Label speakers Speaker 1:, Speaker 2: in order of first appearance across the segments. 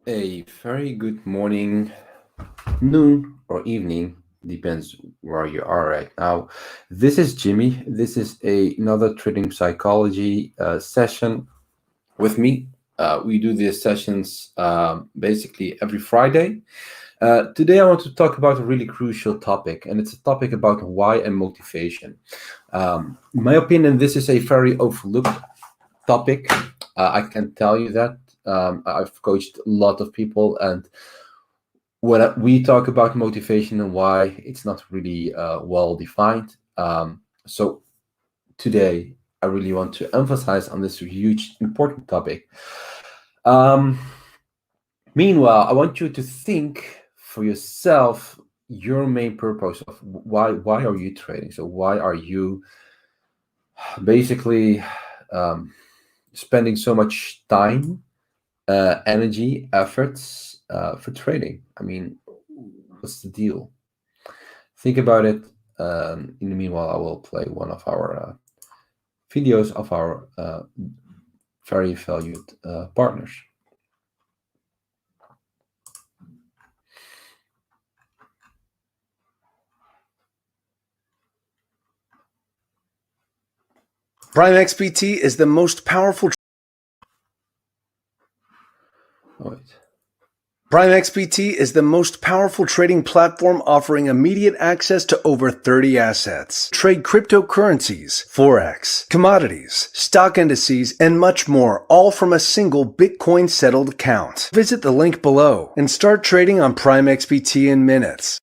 Speaker 1: A very good morning, noon, or evening, depends where you are right now. This is Jimmy. This is another trading psychology session with me. We do these sessions basically every Friday. Today, I want to talk about a really crucial topic, and it's a topic about why and motivation. In my opinion, this is a very overlooked topic. I can tell you that. I've coached a lot of people, and when we talk about motivation and why, it's not really well defined. So today, I really want to emphasize on this huge, important topic. Um, Meanwhile, I want you to think for yourself your main purpose of why are you trading? So why are you basically um, spending so much time, energy, efforts for trading? I mean, what's the deal? Think about it. In the meanwhile, I will play one of our videos of our very valued partners.
Speaker 2: Prime XPT is the most powerful.
Speaker 1: Oh, wait.
Speaker 2: Prime XPT is the most powerful trading platform offering immediate access to over 30 assets. Trade cryptocurrencies, forex, commodities, stock indices, and much more, all from a single Bitcoin settled account. Visit the link below and start trading on Prime XPT in minutes.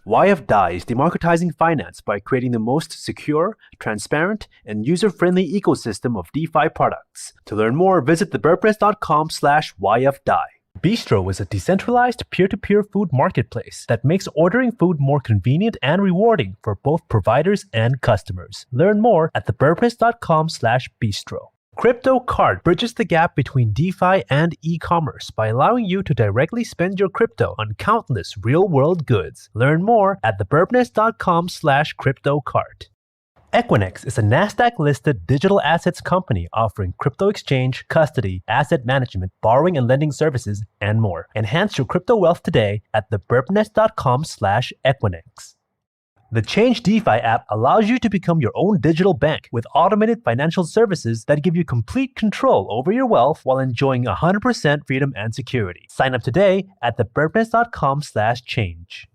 Speaker 3: YFDI is democratizing finance by creating the most secure, transparent, and user-friendly ecosystem of DeFi products. To learn more, visit thebirdpress.com/YFDI. Bistro is a decentralized peer-to-peer food marketplace that makes ordering food more convenient and rewarding for both providers and customers. Learn more at thebirdpress.com/bistro. Crypto Card bridges the gap between DeFi and e-commerce by allowing you to directly spend your crypto on countless real-world goods. Learn more at thebirdpress.com/cryptocard. Equinix is a NASDAQ-listed digital assets company offering crypto exchange, custody, asset management, borrowing and lending services, and more. Enhance your crypto wealth today at thebirdnest.com/Equinix. The Change DeFi app allows you to become your own digital bank with automated financial services that give you complete control over your wealth while enjoying 100% freedom and security. Sign up today at thebirdnest.com/change.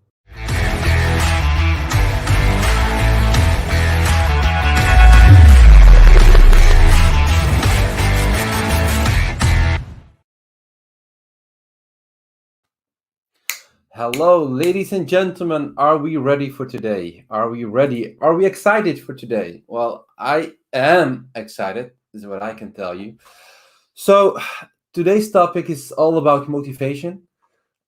Speaker 1: Hello, ladies and gentlemen. Are we ready for today? Are we ready? Are we excited for today? Well, I am excited, is what I can tell you. So, today's topic is all about motivation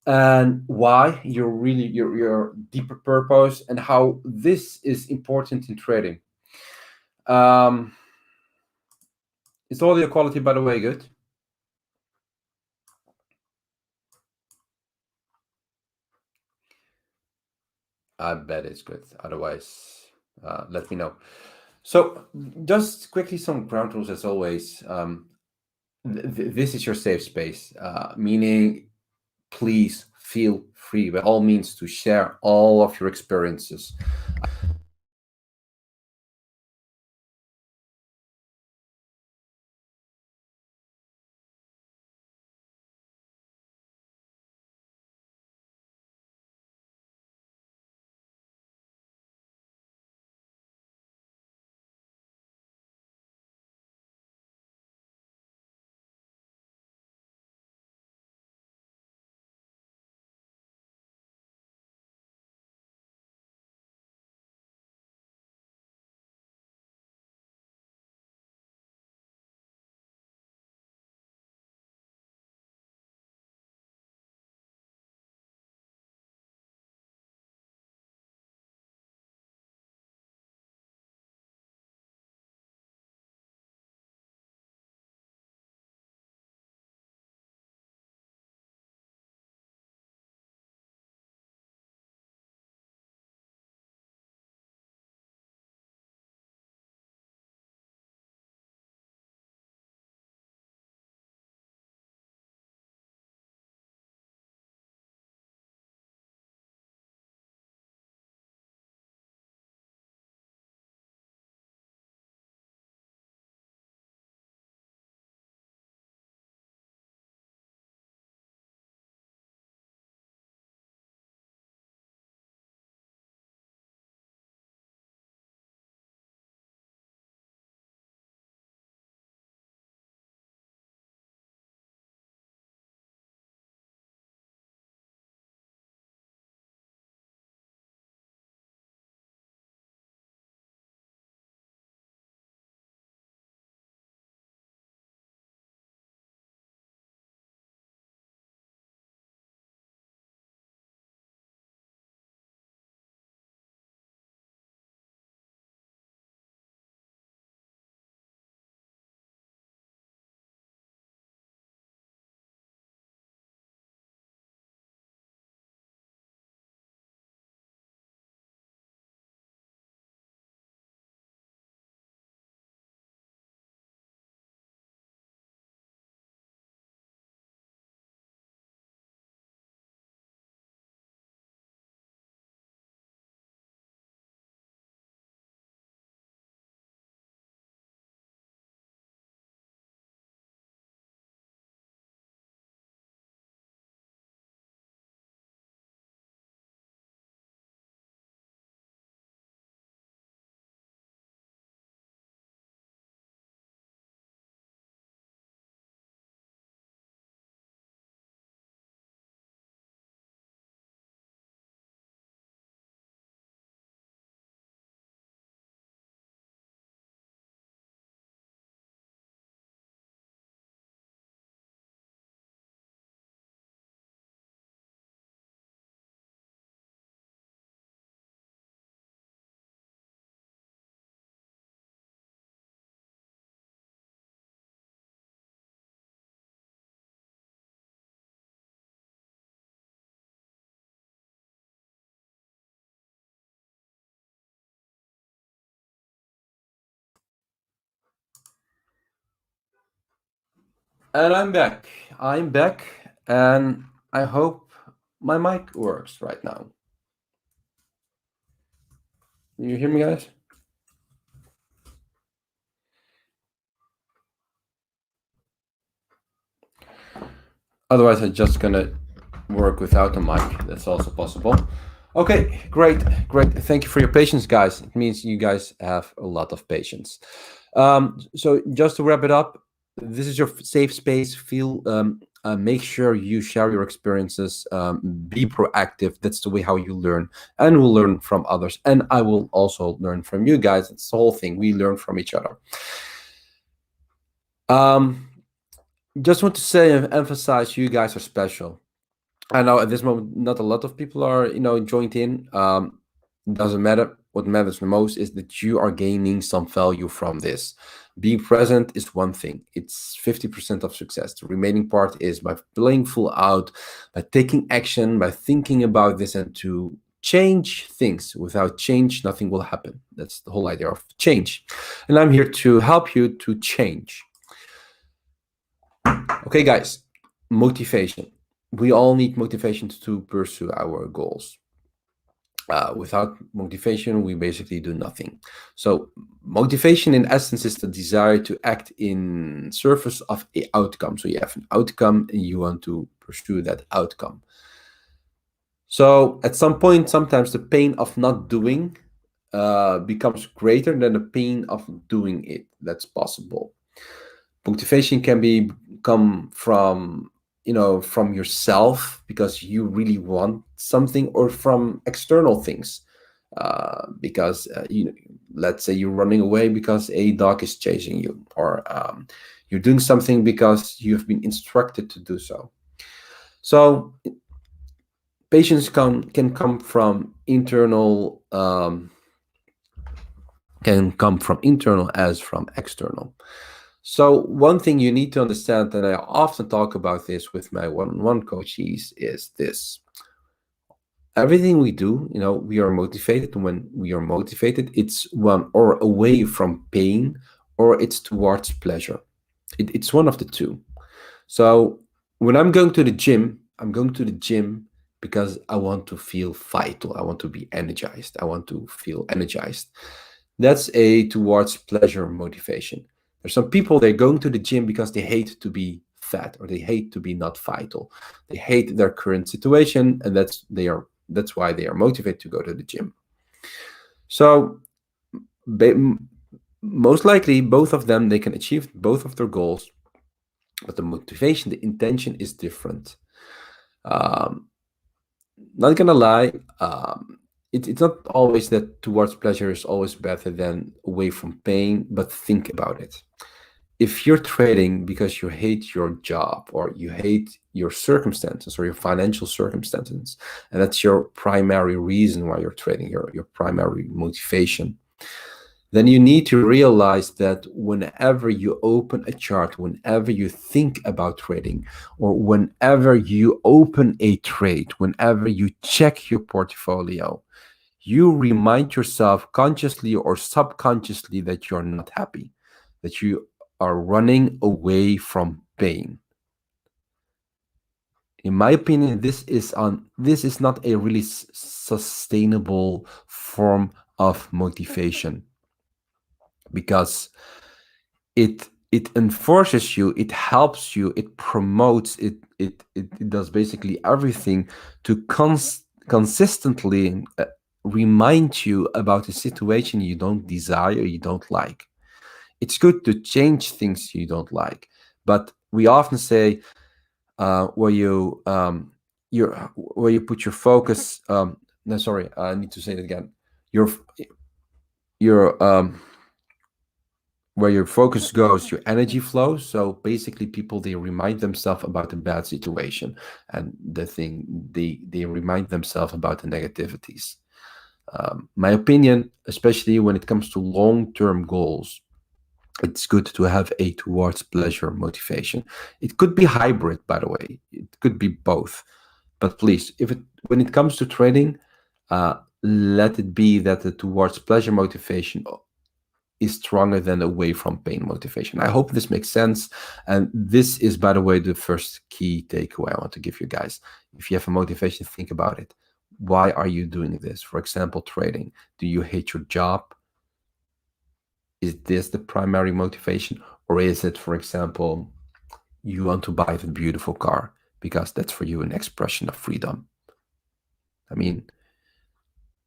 Speaker 1: and why your deeper purpose and how this is important in trading. Um, is audio quality, by the way, good? I bet it's good. Otherwise, let me know. So, just quickly, some ground rules as always. This is your safe space, meaning please feel free by all means to share all of your experiences. And I'm back. I'm back, and I hope my mic works right now. You hear me, guys? Otherwise, I'm just gonna work without the mic. That's also possible. Okay, great, great. Thank you for your patience, guys. It means you guys have a lot of patience. So just to wrap it up, this is your safe space. Make sure you share your experiences. Be proactive. That's the way how you learn, and we'll learn from others. And I will also learn from you guys. It's the whole thing. We learn from each other. Just want to say and emphasize, you guys are special. I know at this moment not a lot of people are joined in. Doesn't matter. What matters the most is that you are gaining some value from this. Being present is one thing. It's 50% of success. The remaining part is by playing full out, by taking action, by thinking about this, and to change things. Without change, nothing will happen. That's the whole idea of change. And I'm here to help you to change. Okay, guys, motivation. We all need motivation to pursue our goals. Without motivation, we basically do nothing. So motivation in essence is the desire to act in service of an outcome. So you have an outcome and you want to pursue that outcome. So at some point, sometimes the pain of not doing becomes greater than the pain of doing it. That's possible. Motivation can come from from yourself because you really want something, or from external things, because let's say you're running away because a dog is chasing you, or you're doing something because you've been instructed to do so. So patience can come from internal, as from external. So one thing you need to understand, and I often talk about this with my one-on-one coaches, is this. Everything we do, we are motivated. And when we are motivated, it's one or away from pain, or it's towards pleasure. It's one of the two. So when I'm going to the gym, I'm going to the gym because I want to feel vital. I want to be energized. I want to feel energized. That's a towards pleasure motivation. There's some people, they're going to the gym because they hate to be fat, or they hate to be not vital. They hate their current situation, and that's why they are motivated to go to the gym. So most likely both of them, they can achieve both of their goals, but the motivation, the intention is different. Not gonna lie, it's not always that towards pleasure is always better than away from pain, but think about it. If you're trading because you hate your job, or you hate your circumstances, or your financial circumstances, and that's your primary reason why you're trading, your primary motivation, then you need to realize that whenever you open a chart, whenever you think about trading, or whenever you open a trade, whenever you check your portfolio, you remind yourself consciously or subconsciously that you're not happy, that you are running away from pain. In my opinion, this is not a really sustainable form of motivation, because it enforces you, it helps you, it promotes, it does basically everything to consistently remind you about a situation you don't desire, you don't like. It's good to change things you don't like, but we often say, where you put your focus. No, sorry, I need to say it again. Your where your focus goes, your energy flows. So basically, people, they remind themselves about the bad situation, and they remind themselves about the negativities. My opinion, especially when it comes to long-term goals, it's good to have a towards pleasure motivation. It could be hybrid, by the way. It could be both. But please, when it comes to trading, let it be that the towards pleasure motivation is stronger than away from pain motivation. I hope this makes sense. And this is, by the way, the first key takeaway I want to give you guys. If you have a motivation, think about it. Why are you doing this? For example, trading. Do you hate your job? Is this the primary motivation? Or is it, for example, you want to buy the beautiful car because that's for you an expression of freedom? I mean,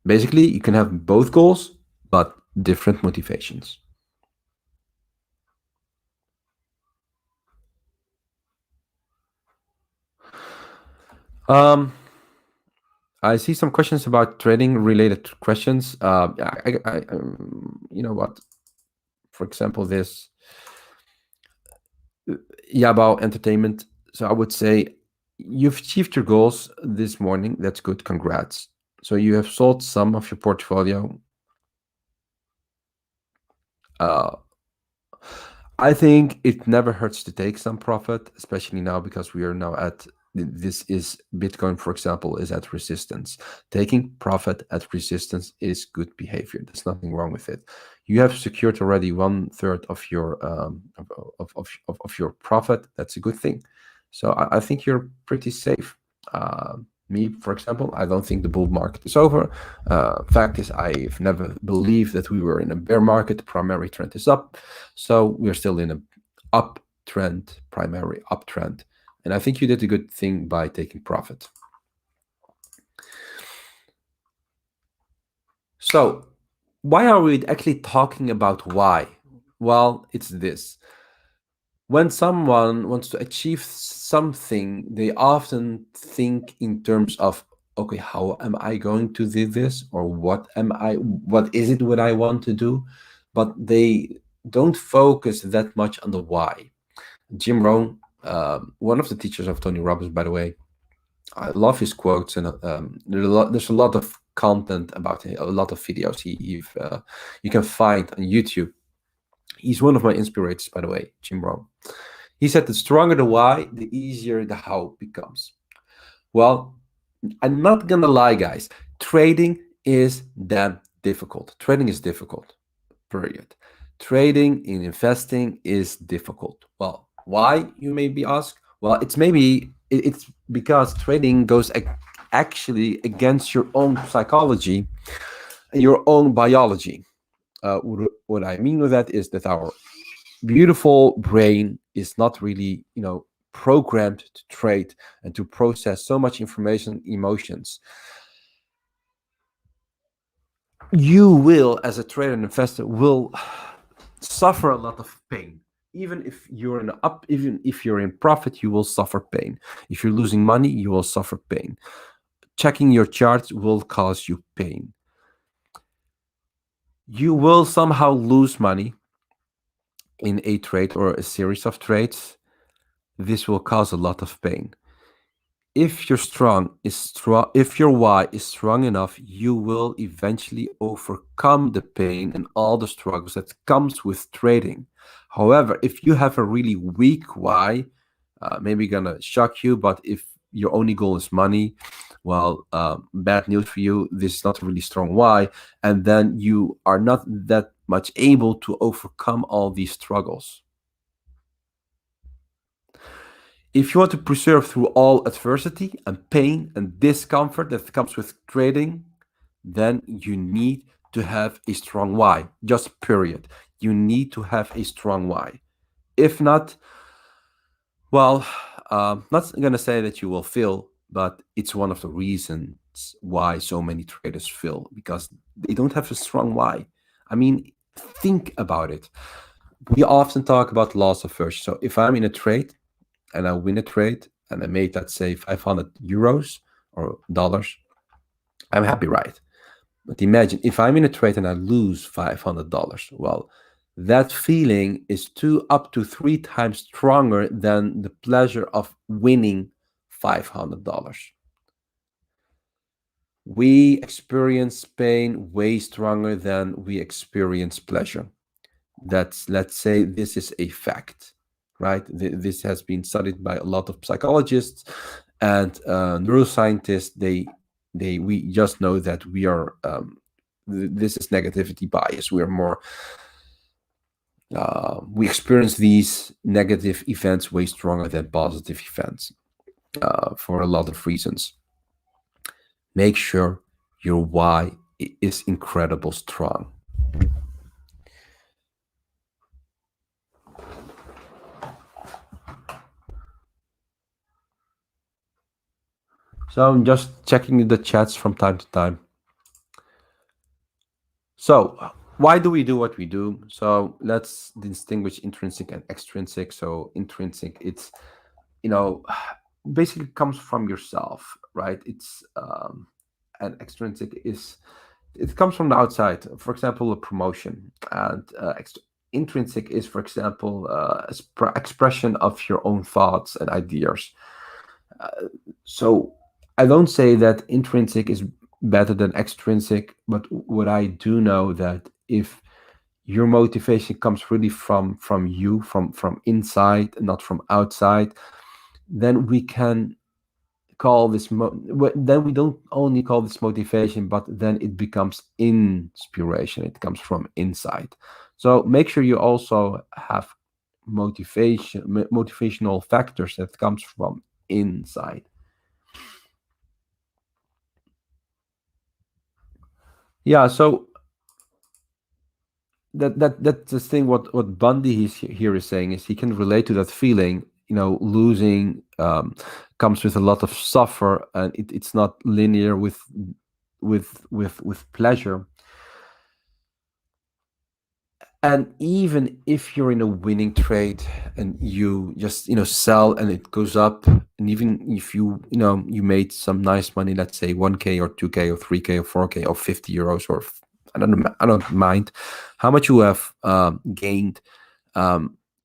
Speaker 1: basically, you can have both goals, but different motivations. I see some questions about trading related questions. You know what? For example, this, yeah, about entertainment. So I would say you've achieved your goals this morning. That's good. Congrats. So you have sold some of your portfolio. I think it never hurts to take some profit, especially now because we are now at this is Bitcoin, for example, is at resistance. Taking profit at resistance is good behavior. There's nothing wrong with it. You have secured already 1/3 of your your profit. That's a good thing. So I think you're pretty safe. Me, for example, I don't think the bull market is over. Fact is, I've never believed that we were in a bear market. The primary trend is up. So we're still in an uptrend, primary uptrend. And I think you did a good thing by taking profit. So why are we actually talking about why? Well, it's this. When someone wants to achieve something, they often think in terms of, okay, how am I going to do this? Or what is it what I want to do? But they don't focus that much on the why. Jim Rohn, one of the teachers of Tony Robbins, by the way, I love his quotes, and there's a lot of content about it, a lot of videos you can find on YouTube. He's one of my inspirators, by the way, Jim Rohn. He said the stronger the why, the easier the how becomes. Well, I'm not gonna lie, guys. Trading is damn difficult. Trading is difficult, period. Trading in investing is difficult. Well, why, you may be asked? Well, it's because trading goes actually against your own psychology and your own biology. What I mean with that is that our beautiful brain is not really, programmed to trade and to process so much information, emotions. You will, as a trader and investor, will suffer a lot of pain. Even if you're even if you're in profit, you will suffer pain. If you're losing money, you will suffer pain. Checking your charts will cause you pain. You will somehow lose money in a trade or a series of trades. This will cause a lot of pain. If if your why is strong enough, you will eventually overcome the pain and all the struggles that comes with trading. However, if you have a really weak why, maybe gonna shock you, but if your only goal is money, well, bad news for you. This is not a really strong why, and then you are not that much able to overcome all these struggles. If you want to preserve through all adversity and pain and discomfort that comes with trading, then you need to have a strong why. Just period. You need to have a strong why. If not, well, not going to say that you will fail, but it's one of the reasons why so many traders fail, because they don't have a strong why. I mean, think about it. We often talk about loss aversion. So if I'm in a trade and I win a trade and I made, let's say, 500 euros or dollars, I'm happy, right? But imagine if I'm in a trade and I lose $500. Well, that feeling is up to 3 times stronger than the pleasure of winning $500. We experience pain way stronger than we experience pleasure. Let's say this is a fact, right? This has been studied by a lot of psychologists and neuroscientists. We just know that we are this is negativity bias. We are more We experience these negative events way stronger than positive events for a lot of reasons. Make sure your why is incredible strong. So I'm just checking the chats from time to time. So why do we do what we do? So let's distinguish intrinsic and extrinsic. So intrinsic, it's, you know, basically comes from yourself, right? It's and extrinsic is, it comes from the outside. For example, a promotion, and intrinsic is, for example, expression of your own thoughts and ideas. So I don't say that intrinsic is better than extrinsic, but what I do know that if your motivation comes really from you, from inside, not from outside, then we can call this then we don't only call this motivation, but then it becomes inspiration. It comes from inside. So make sure you also have motivational factors that comes from inside. Yeah, so that's the thing. What Bundy here is saying is he can relate to that feeling. Losing comes with a lot of suffer, and it's not linear with pleasure. And even if you're in a winning trade and you just sell and it goes up, and even if you made some nice money, let's say 1K or 2K or 3K or 4K or 50 euros, or I don't mind how much you have gained.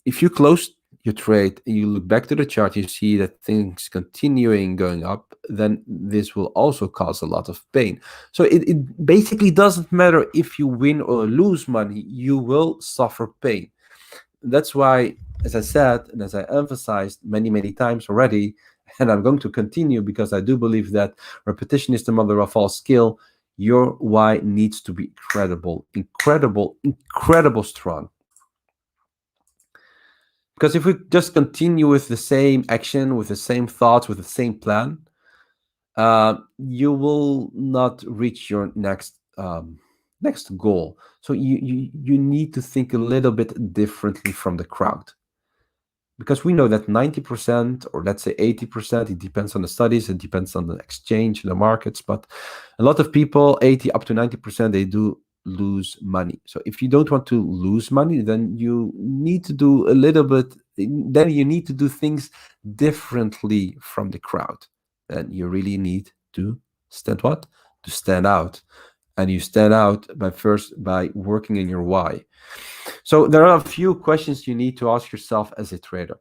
Speaker 1: If you close your trade and you look back to the chart, you see that things continuing going up, then this will also cause a lot of pain. So it basically doesn't matter if you win or lose money, you will suffer pain. That's why, as I said, and as I emphasized many times already, and I'm going to continue because I do believe that repetition is the mother of all skill. Your why needs to be incredible strong. Because if we just continue with the same action, with the same thoughts, with the same plan, you will not reach your next goal. So you need to think a little bit differently from the crowd, because we know that 90%, or let's say 80%, it depends on the studies, it depends on the exchange, the markets, but a lot of people, 80 up to 90%, they do lose money. So if you don't want to lose money, then you need to do a little bit, then you need to do things differently from the crowd. Then you really need to stand out. And you stand out by working in your why. So there are a few questions you need to ask yourself as a trader.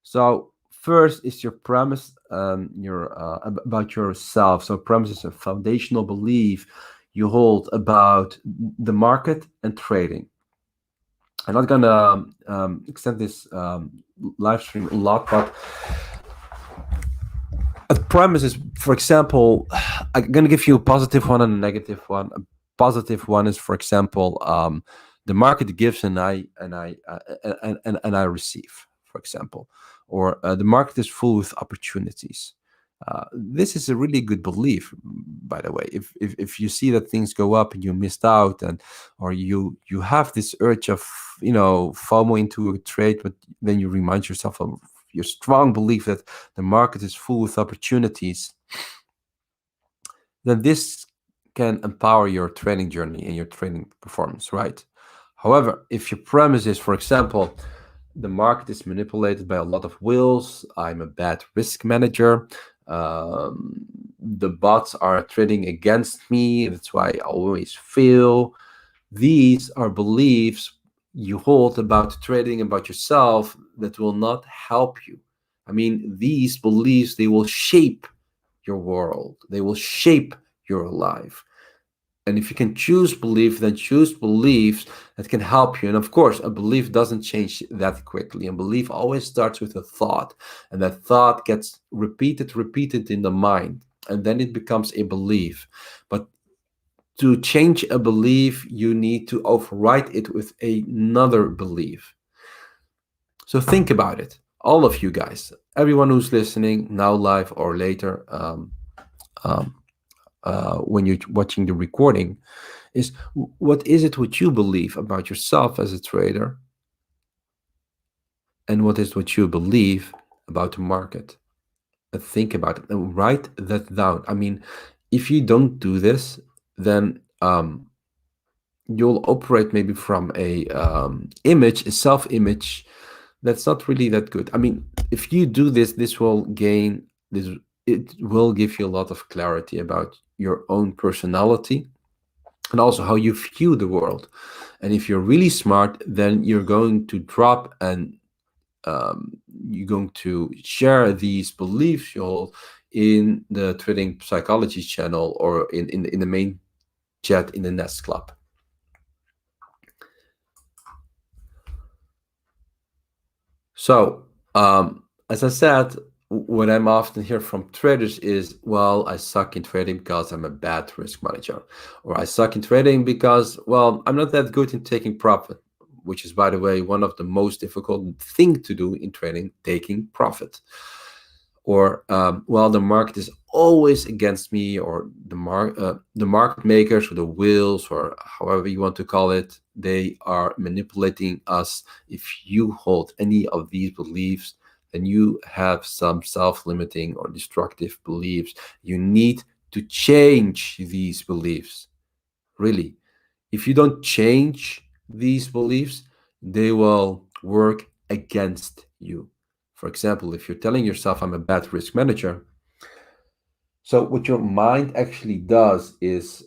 Speaker 1: So first is your premise, about yourself. So premise is a foundational belief you hold about the market and trading. I'm not gonna extend this live stream a lot, but a premise is, for example, I'm gonna give you a positive one and a negative one. A positive one is, for example, the market gives and I receive, for example, or the market is full with opportunities. This is a really good belief, by the way. If you see that things go up and you missed out, or you have this urge of FOMO into a trade, but then you remind yourself of your strong belief that the market is full with opportunities, then this can empower your trading journey and your trading performance, right? However, if your premise is, for example, the market is manipulated by a lot of wills, I'm a bad risk manager, the bots are trading against me, that's why I always fail. These are beliefs you hold about trading, about yourself, that will not help you. I mean, these beliefs, they will shape your world, they will shape your life. And if you can choose belief, then choose beliefs that can help you. And of course, a belief doesn't change that quickly. A belief always starts with a thought, and that thought gets repeated in the mind, and then it becomes a belief. But To change a belief, you need to overwrite it with another belief. So think about it, all of you guys, everyone who's listening now, live or later, um, when you're watching the recording, is what is it what you believe about yourself as a trader, and what is what you believe about the market? Think about it and write that down. I mean, if you don't do this, then you'll operate maybe from a image, a self-image that's not really that good. I mean, if you do this, this will gain this. It will give you a lot of clarity about your own personality and also how you view the world. And if you're really smart, then you're going to drop and you're going to share these beliefs you hold in the trading psychology channel or in the main chat in the Nest Club. So, as I said, what I'm often hear from traders is, well, I suck in trading because I'm a bad risk manager, or I suck in trading because, well, I'm not that good in taking profit, which is, by the way, one of the most difficult thing to do in trading, taking profit. Or, well, the market is always against me, or the market makers, or the wheels, or however you want to call it, they are manipulating us. If you hold any of these beliefs, then you have some self-limiting or destructive beliefs. You need to change these beliefs. Really, if you don't change these beliefs, they will work against you. For example, if you're telling yourself, I'm a bad risk manager, so what your mind actually does is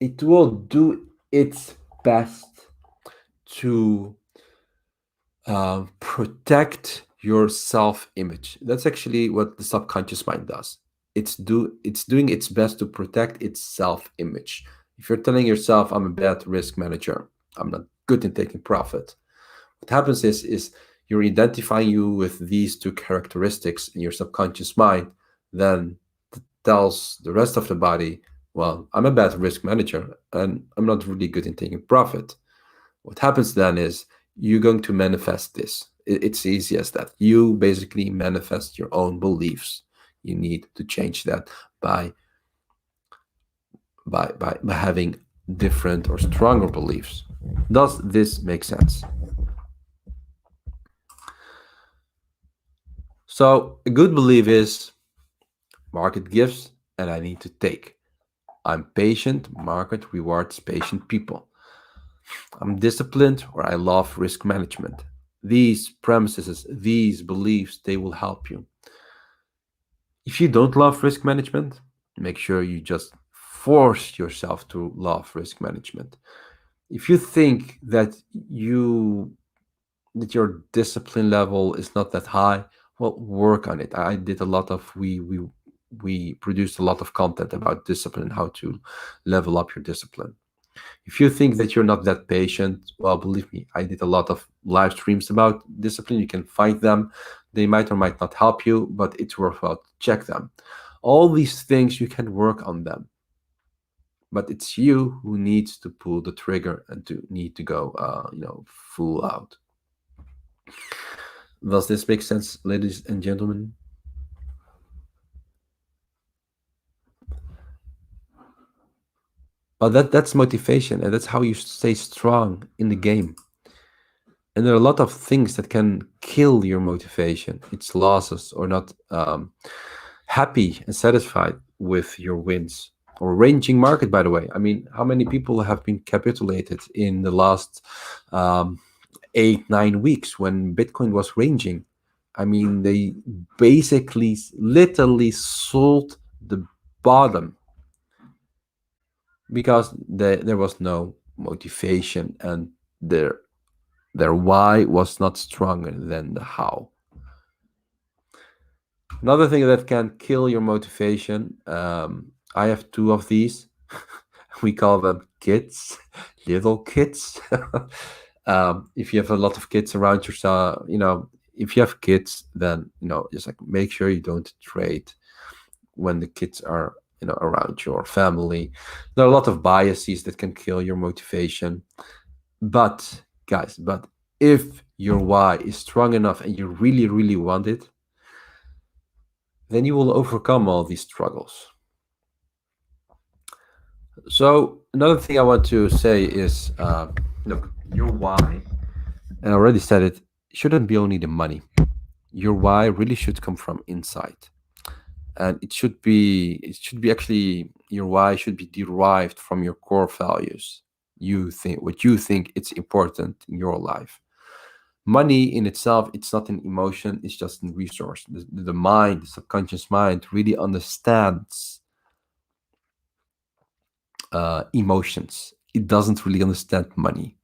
Speaker 1: it will do its best to protect your self-image. That's actually what the subconscious mind does. It's doing its best to protect its self-image. If you're telling yourself, I'm a bad risk manager, I'm not good in taking profit, what happens is you're identifying you with these two characteristics in your subconscious mind, then tells the rest of the body, well, I'm a bad risk manager and I'm not really good in taking profit. What happens then is you're going to manifest this. It's easy as that. You basically manifest your own beliefs. You need to change that by having different or stronger beliefs. Does this make sense? So a good belief is market gives and I need to take. I'm patient, market rewards patient people. I'm disciplined or I love risk management. These premises, these beliefs, they will help you. If you don't love risk management, make sure you just force yourself to love risk management. If you think that your discipline level is not that high, well, work on it. I did a lot of we produced a lot of content about discipline, how to level up your discipline. If you think that you're not that patient, well, believe me, I did a lot of live streams about discipline. You can find them. They might or might not help you, but it's worthwhile to check them. All these things, you can work on them. But it's you who needs to pull the trigger and to need to go, full out. Does this make sense, ladies and gentlemen? But that's motivation, and that's how you stay strong in the game. And there are a lot of things that can kill your motivation. It's losses or not happy and satisfied with your wins. Or ranging market, by the way. I mean, how many people have been capitulated in the last 8-9 weeks when Bitcoin was ranging? I mean, they basically literally sold the bottom because there was no motivation and their why was not stronger than the how. Another thing that can kill your motivation, I have two of these. We call them kids, little kids. If you have a lot of kids around yourself, if you have kids, then just like make sure you don't trade when the kids are around your family. There are a lot of biases that can kill your motivation. But guys, if your why is strong enough and you really, really want it, then you will overcome all these struggles. So another thing I want to say is, look, your why, and I already said it, shouldn't be only the money. Your why really should come from inside, and it should be actually, your why should be derived from your core values. You think what you think it's important in your life. Money in itself, it's not an emotion, it's just a resource. The mind, the subconscious mind, really understands emotions. It doesn't really understand money.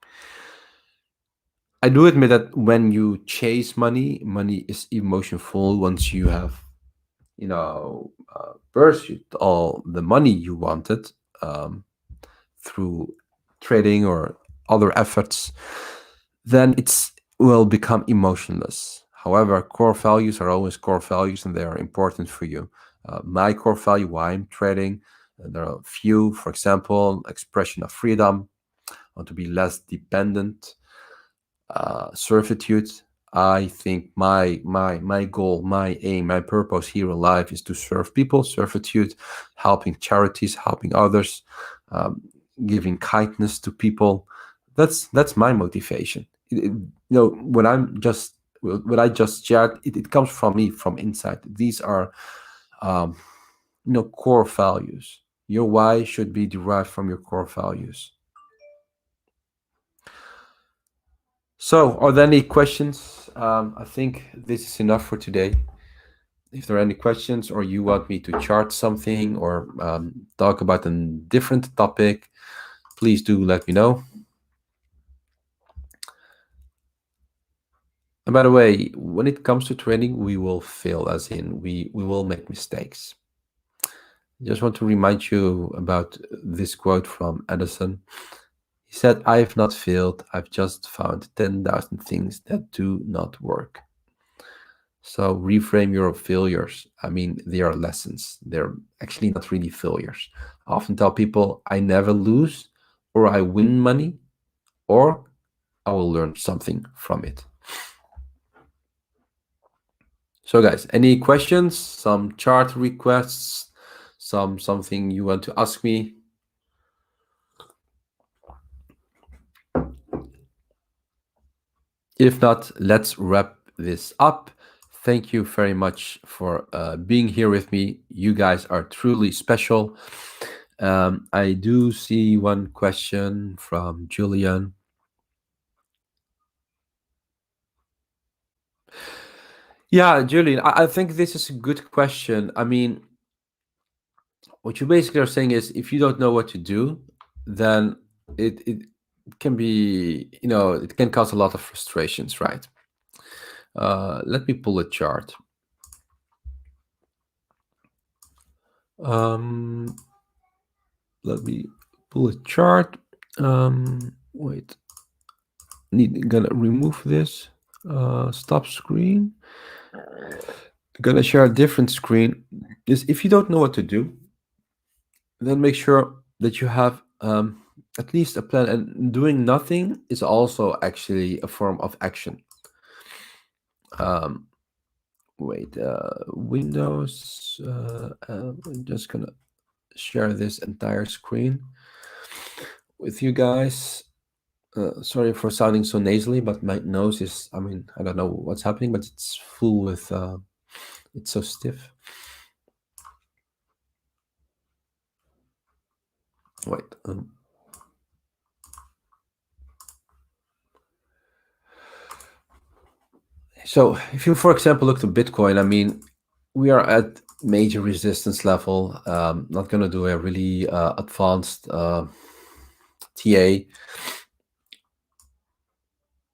Speaker 1: I do admit that when you chase money, money is emotionful. Once you have, pursued all the money you wanted, um, through trading or other efforts, then it's will become emotionless. However, core values are always core values, and they are important for you. My core value, why I'm trading, there are a few. For example, expression of freedom. I want to be less dependent. Servitude. I think my goal, my aim, my purpose here in life is to serve people. Servitude, helping charities, helping others, um, giving kindness to people. That's my motivation. What I just shared, it comes from me, from inside. These are, um, core values. Your why should be derived from your core values. So, are there any questions? I think this is enough for today. If there are any questions, or you want me to chart something, or talk about a different topic, please do let me know. And by the way, when it comes to training, we will fail, as in we will make mistakes. I just want to remind you about this quote from Edison. He said, "I have not failed, I've just found 10,000 things that do not work." So reframe your failures. I mean, they are lessons. They're actually not really failures. I often tell people I never lose, or I win money, or I will learn something from it. So guys, any questions, some chart requests, something you want to ask me? If not, let's wrap this up. Thank you very much for being here with me. You guys are truly special. I do see one question from Julian. Yeah, Julian, I think this is a good question. I mean, what you basically are saying is, if you don't know what to do, then it can be, it can cause a lot of frustrations, right? Let me pull a chart. Let me pull a chart. Wait, gonna remove this. Stop screen. Gonna share a different screen. Is if you don't know what to do, then make sure that you have at least a plan. And doing nothing is also actually a form of action. Wait, Windows. I'm just gonna share this entire screen with you guys. Sorry for sounding so nasally, but my nose is, I don't know what's happening, but it's full with, it's so stiff. Wait. So if you, for example, look to Bitcoin, we are at major resistance level. Not going to do a really advanced TA.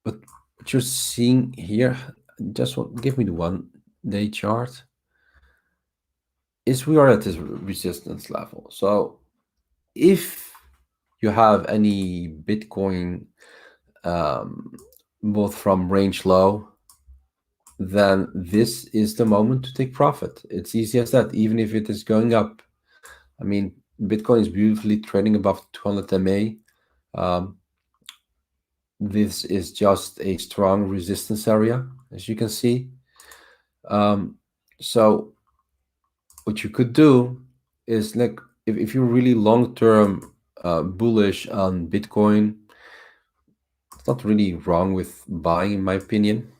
Speaker 1: But what you're seeing here, just give me the 1-day chart, is we are at this resistance level. So if you have any Bitcoin, both from range low, then this is the moment to take profit. It's easy as that. Even if it is going up I mean, Bitcoin is beautifully trading above 200 MA. Um, this is just a strong resistance area, as you can see. Um, so what you could do is, like, if you're really long-term bullish on Bitcoin, it's not really wrong with buying, in my opinion.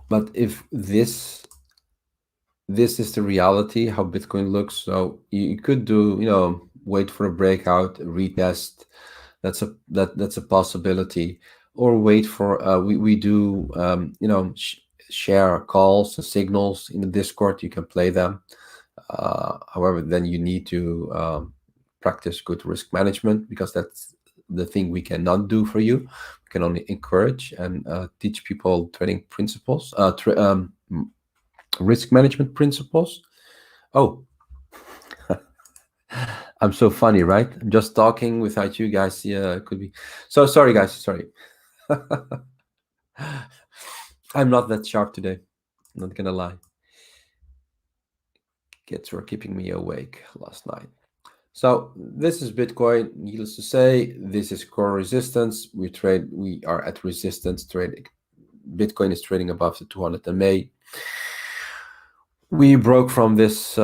Speaker 1: But if this is the reality how Bitcoin looks, so you could do, wait for a breakout, retest. That's a possibility. Or wait for we do share calls and signals in the Discord. You can play them. However, then you need to practice good risk management, because that's the thing we cannot do for you. We can only encourage and teach people trading principles, risk management principles. Oh, I'm so funny, right? I'm just talking without you guys. Yeah, it could be. So sorry, guys. Sorry. I'm not that sharp today. I'm not gonna lie. Kids were keeping me awake last night. So this is Bitcoin. Needless to say, this is core resistance. We are at resistance trading. Bitcoin is trading above the 200 MA. We broke from this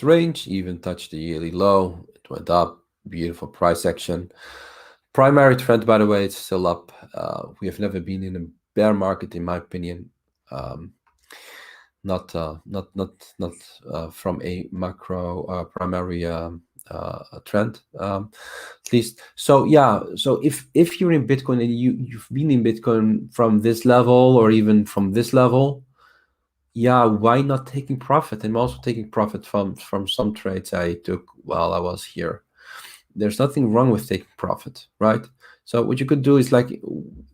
Speaker 1: range, even touched the yearly low. It went up. Beautiful price action. Primary trend, by the way, it's still up. We have never been in a bear market, in my opinion. Not from a macro primary trend, at least. So yeah, so if you're in Bitcoin and you've been in Bitcoin from this level or even from this level, yeah, why not taking profit? I'm also taking profit from some trades I took while I was here. There's nothing wrong with taking profit, right? So what you could do is, like,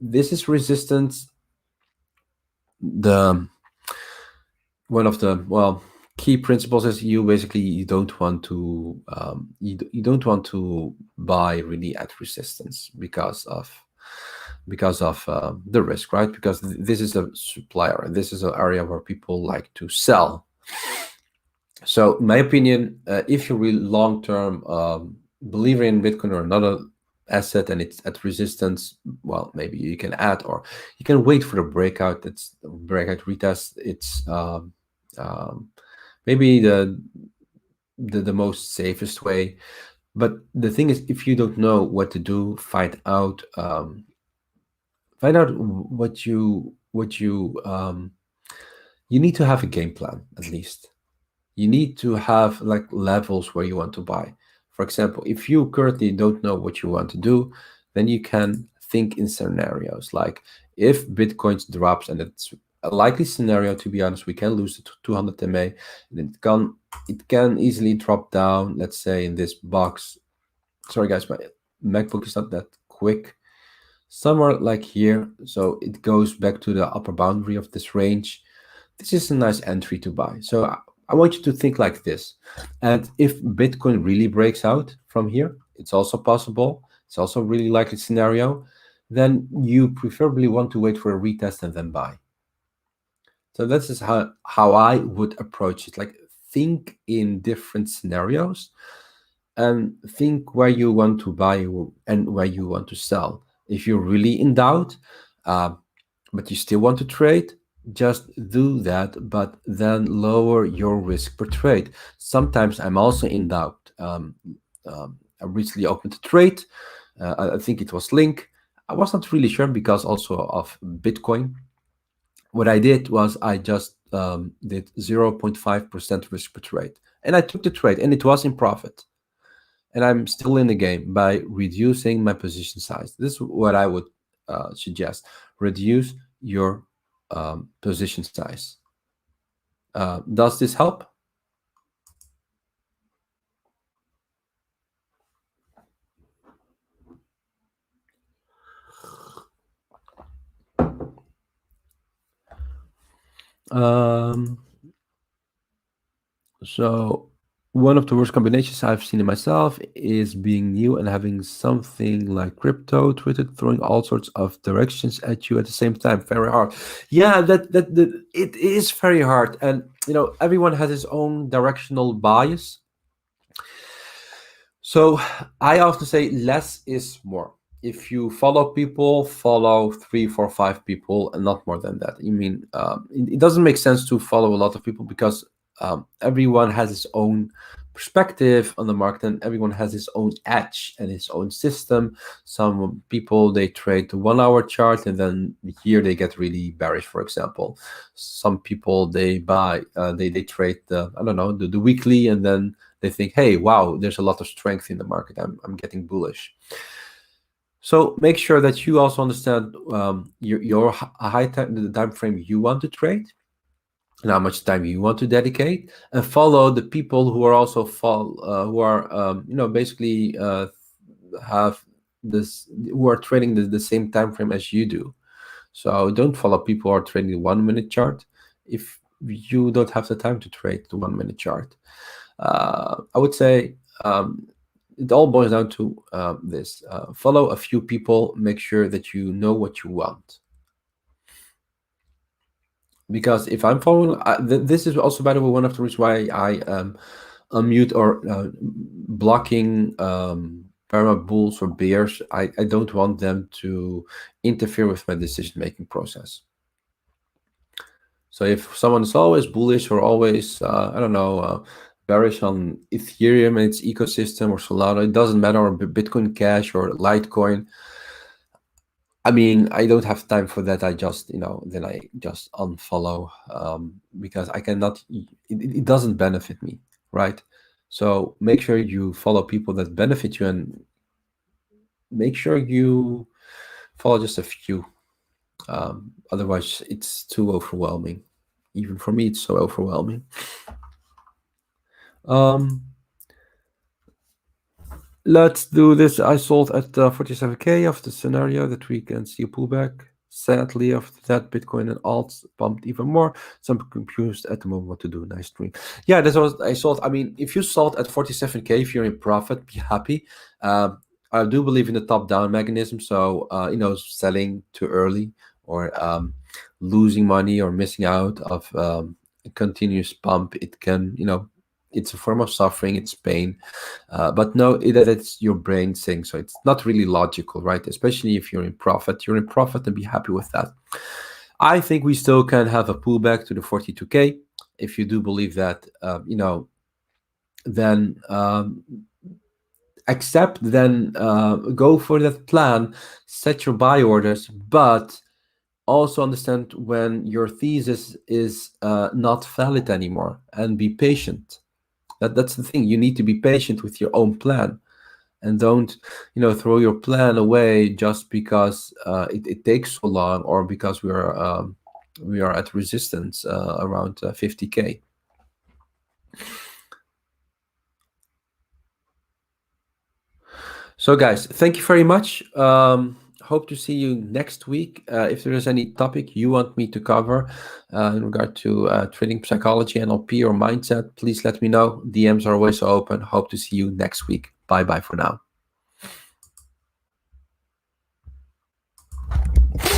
Speaker 1: this is resistance. The one of the key principles is you don't want to you don't want to buy really at resistance because of the risk, right? Because this is a supplier, and this is an area where people like to sell. So in my opinion, if you're really long-term believer in Bitcoin or another asset and it's at resistance, well, maybe you can add, or you can wait for the breakout. That's breakout retest. It's maybe the most safest way. But the thing is, if you don't know what to do, find out you need to have a game plan. At least you need to have, like, levels where you want to buy. For example, if you currently don't know what you want to do, then you can think in scenarios like, if Bitcoin drops, and it's a likely scenario, to be honest, we can lose the 200 MA, and it can easily drop down, let's say, in this box. Sorry guys, my MacBook is not that quick. Somewhere like here, so it goes back to the upper boundary of this range. This is a nice entry to buy. So I want you to think like this. And if Bitcoin really breaks out from here, it's also possible. It's also a really likely scenario. Then you preferably want to wait for a retest and then buy. So this is how I would approach it. Like, think in different scenarios and think where you want to buy and where you want to sell. If you're really in doubt, but you still want to trade, just do that, but then lower your risk per trade. Sometimes I'm also in doubt. I recently opened a trade. I think it was Link. I was not really sure because also of Bitcoin. What I did was I just did 0.5% risk per trade. And I took the trade, and it was in profit. And I'm still in the game by reducing my position size. This is what I would suggest. Reduce your position size. Does this help? So one of the worst combinations I've seen in myself is being new and having something like crypto tweeted throwing all sorts of directions at you at the same time. Very hard. Yeah, that it is very hard, and everyone has his own directional bias. So I often say less is more. If you follow people, follow three, four, five people, and not more than that. It doesn't make sense to follow a lot of people because everyone has his own perspective on the market, and everyone has his own edge and his own system. Some people they trade the 1 hour chart, and then here they get really bearish. For example, some people they buy they trade the I don't know the weekly, and then they think, hey, wow, there's a lot of strength in the market. I'm getting bullish. So make sure that you also understand your high time, the time frame you want to trade, and how much time you want to dedicate, and follow the people who are also who are basically have this who are trading the same time frame as you do. So don't follow people who are trading the 1 minute chart if you don't have the time to trade the 1 minute chart. I would say it all boils down to this. Follow a few people, make sure that you know what you want. Because if I'm following, this is also, by the way, one of the reasons why I unmute or blocking perma bulls or bears. I don't want them to interfere with my decision-making process. So if someone is always bullish or always, I don't know, bearish on Ethereum and its ecosystem or Solana, it doesn't matter, or Bitcoin Cash or Litecoin, I mean, I don't have time for that. I just, then I just unfollow because I cannot, it doesn't benefit me, right? So make sure you follow people that benefit you, and make sure you follow just a few. Otherwise, it's too overwhelming. Even for me, it's so overwhelming. Let's do this. I sold at 47K of the scenario that we can see a pullback. Sadly, after that, Bitcoin and alts pumped even more. So I'm confused at the moment what to do. Nice stream. Yeah, that's what I sold. I mean, if you sold at 47K, if you're in profit, be happy. I do believe in the top-down mechanism. So, selling too early or losing money or missing out of a continuous pump, it can, it's a form of suffering, it's pain, but no, it's your brain thing, so it's not really logical, right? Especially if you're in profit and be happy with that. I think we still can have a pullback to the 42K. If you do believe that, then accept, then go for that plan, set your buy orders, but also understand when your thesis is not valid anymore, and be patient. That's the thing. You need to be patient with your own plan, and don't throw your plan away just because it takes so long, or because we are at resistance around 50K. So guys, thank you very much. Hope to see you next week. If there is any topic you want me to cover in regard to trading psychology, NLP, or mindset, please let me know. DMs are always open. Hope to see you next week. Bye-bye for now.